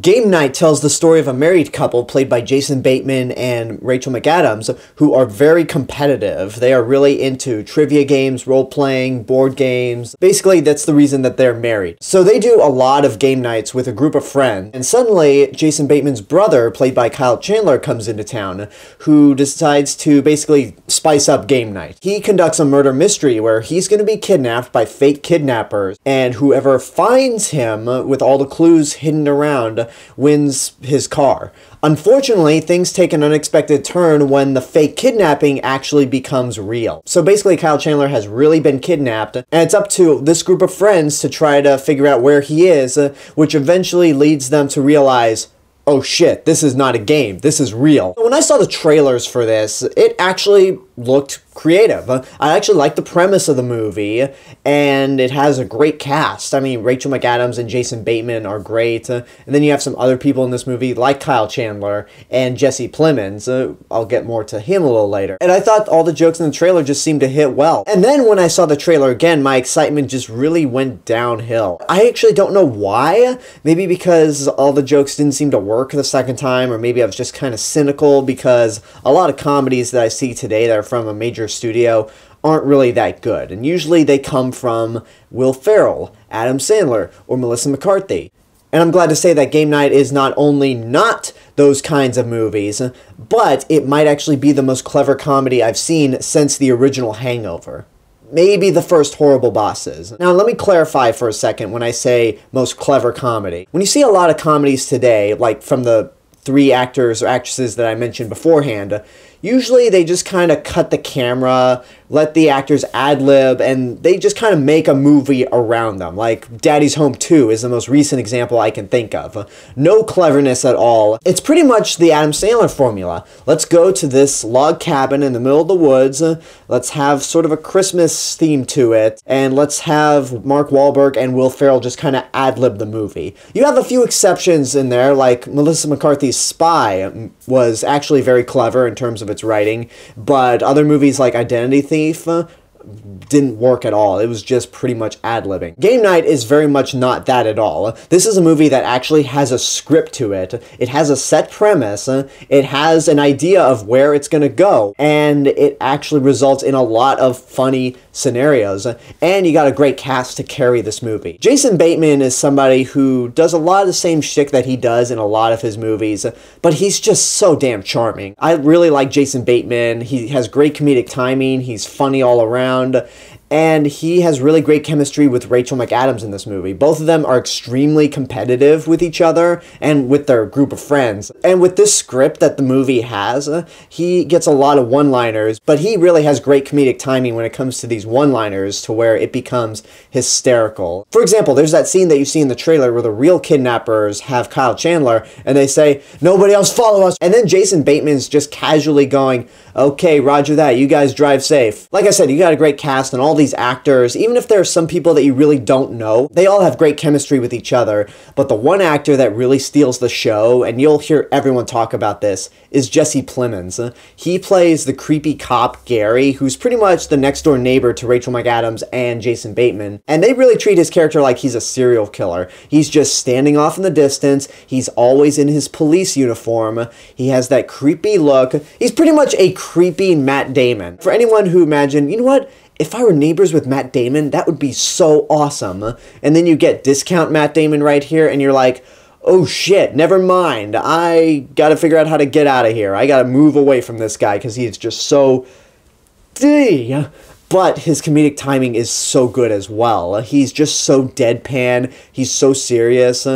Game Night tells the story of a married couple played by Jason Bateman and Rachel McAdams who are very competitive. They are really into trivia games, role-playing, board games. Basically, that's the reason that they're married. So they do a lot of game nights with a group of friends, and suddenly Jason Bateman's brother, played by Chandler, comes into town, who decides to basically spice up game night. He conducts a murder mystery where he's going to be kidnapped by fake kidnappers, and whoever finds him with all the clues hidden around wins his car. Unfortunately, things take an unexpected turn when the fake kidnapping actually becomes real. So basically, Kyle Chandler has really been kidnapped, and it's up to this group of friends to try to figure out where he is, which eventually leads them to realize, oh shit, this is not a game, this is real. When I saw the trailers for this, it actually looked creative. I actually like the premise of the movie, and it has a great cast. I mean, Rachel McAdams and Jason Bateman are great, and then you have some other people in this movie like Kyle Chandler and Jesse Plemons. I'll get more to him a little later. And I thought all the jokes in the trailer just seemed to hit well. And then when I saw the trailer again, my excitement just really went downhill. I actually don't know why. Maybe because all the jokes didn't seem to work the second time, or maybe I was just kind of cynical because a lot of comedies that I see today that are from a major studio aren't really that good, and usually they come from Will Ferrell, Adam Sandler, or Melissa McCarthy. And I'm glad to say that Game Night is not only not those kinds of movies, but it might actually be the most clever comedy I've seen since the original Hangover. Maybe the first Horrible Bosses. Now let me clarify for a second when I say most clever comedy. When you see a lot of comedies today, like from the 3 actors or actresses that I mentioned beforehand, usually they just kind of cut the camera, let the actors ad-lib, and they just kind of make a movie around them. Like Daddy's Home 2 is the most recent example I can think of. No cleverness at all. It's pretty much the Adam Sandler formula. Let's go to this log cabin in the middle of the woods, let's have sort of a Christmas theme to it, and let's have Mark Wahlberg and Will Ferrell just kind of ad-lib the movie. You have a few exceptions in there, like Melissa McCarthy's Spy was actually very clever in terms of its writing, but other movies like Identity Thief didn't work at all. It was just pretty much ad-libbing. Game Night is very much not that at all. This is a movie that actually has a script to it. It has a set premise. It has an idea of where it's going to go, and it actually results in a lot of funny scenarios, and you got a great cast to carry this movie. Jason Bateman is somebody who does a lot of the same shtick that he does in a lot of his movies, but he's just so damn charming. I really like Jason Bateman. He has great comedic timing. He's funny all around. And he has really great chemistry with Rachel McAdams in this movie. Both of them are extremely competitive with each other and with their group of friends. And with this script that the movie has, he gets a lot of one-liners, but he really has great comedic timing when it comes to these one-liners to where it becomes hysterical. For example, there's that scene that you see in the trailer where the real kidnappers have Kyle Chandler and they say, "Nobody else follow us." And then Jason Bateman's just casually going, "Okay, roger that, you guys drive safe." Like I said, you got a great cast and all these actors, even if there are some people that you really don't know, they all have great chemistry with each other, but the one actor that really steals the show, and you'll hear everyone talk about this, is Jesse Plemons. He plays the creepy cop Gary, who's pretty much the next door neighbor to Rachel McAdams and Jason Bateman, and they really treat his character like he's a serial killer. He's just standing off in the distance, he's always in his police uniform, he has that creepy look, he's pretty much a creepy Matt Damon. For anyone who imagined, you know what, if I were neighbors with Matt Damon, that would be so awesome. And then you get discount Matt Damon right here, and you're like, oh shit, never mind. I gotta figure out how to get out of here. I gotta move away from this guy because he's just so... But his comedic timing is so good as well. He's just so deadpan, he's so serious,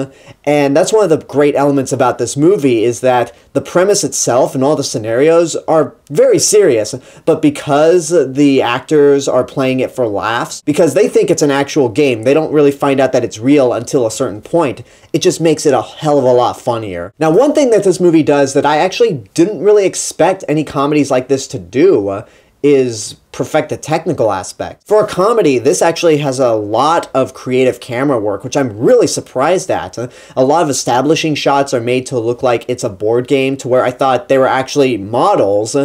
and that's one of the great elements about this movie is that the premise itself and all the scenarios are very serious, but because the actors are playing it for laughs, because they think it's an actual game, they don't really find out that it's real until a certain point, it just makes it a hell of a lot funnier. Now, one thing that this movie does that I actually didn't really expect any comedies like this to do is perfect the technical aspect. For a comedy, this actually has a lot of creative camera work, which I'm really surprised at. A lot of establishing shots are made to look like it's a board game, to where I thought they were actually models,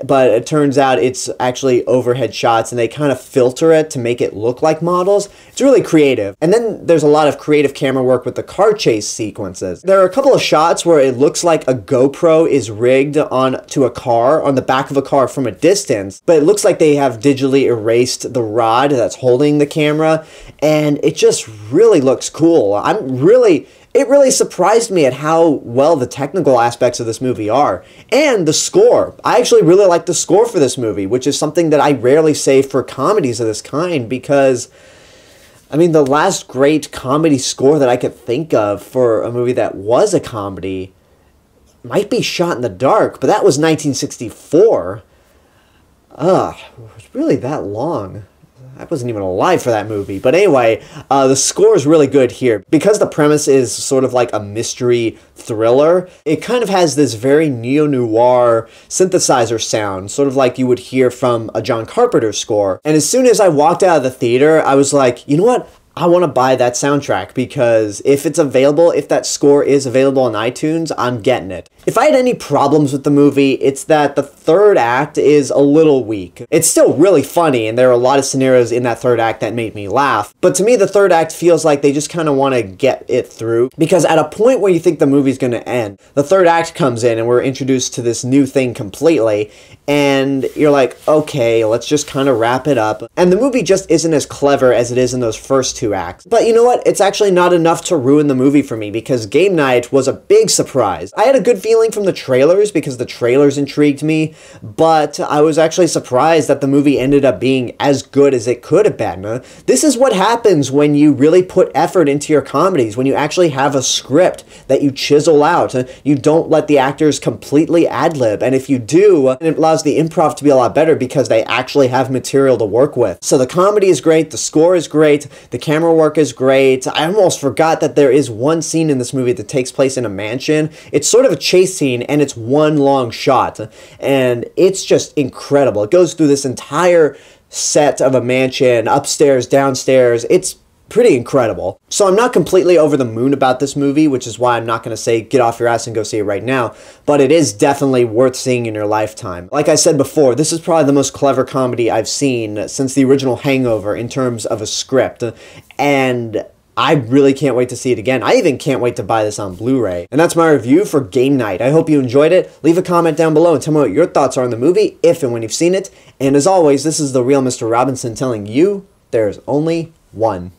but it turns out it's actually overhead shots, and they kind of filter it to make it look like models. It's really creative. And then there's a lot of creative camera work with the car chase sequences. There are a couple of shots where it looks like a GoPro is rigged onto a car, on the back of a car from a distance, but it looks like they have digitally erased the rod that's holding the camera, and it just really looks cool. It really surprised me at how well the technical aspects of this movie are. And the score. I actually really like the score for this movie, which is something that I rarely say for comedies of this kind, because I mean, the last great comedy score that I could think of for a movie that was a comedy might be Shot in the Dark, but that was 1964. It was really that long. I wasn't even alive for that movie. But anyway, the score is really good here. Because the premise is sort of like a mystery thriller, it kind of has this very neo-noir synthesizer sound, sort of like you would hear from a John Carpenter score. And as soon as I walked out of the theater, I was like, you know what? I want to buy that soundtrack, because if it's available, if that score is available on iTunes, I'm getting it. If I had any problems with the movie, it's that the third act is a little weak. It's still really funny, and there are a lot of scenarios in that third act that made me laugh. But to me, the third act feels like they just kind of want to get it through, because at a point where you think the movie's going to end, the third act comes in and we're introduced to this new thing completely, and you're like, okay, let's just kind of wrap it up. And the movie just isn't as clever as it is in those first two acts. But you know what? It's actually not enough to ruin the movie for me, because Game Night was a big surprise. I had a good feeling from the trailers, because the trailers intrigued me, but I was actually surprised that the movie ended up being as good as it could have been. This is what happens when you really put effort into your comedies, when you actually have a script that you chisel out. You don't let the actors completely ad-lib, and if you do, it allows the improv to be a lot better, because they actually have material to work with. So the comedy is great, the score is great, the camera work is great. I almost forgot that there is one scene in this movie that takes place in a mansion. It's sort of a chase scene, and it's one long shot, and it's just incredible. It goes through this entire set of a mansion, upstairs, downstairs. It's pretty incredible. So I'm not completely over the moon about this movie, which is why I'm not going to say get off your ass and go see it right now, but it is definitely worth seeing in your lifetime. Like I said before, this is probably the most clever comedy I've seen since the original Hangover in terms of a script, and I really can't wait to see it again. I even can't wait to buy this on Blu-ray. And that's my review for Game Night. I hope you enjoyed it. Leave a comment down below and tell me what your thoughts are on the movie, if and when you've seen it. And as always, this is the real Mr. Robinson telling you there's only one.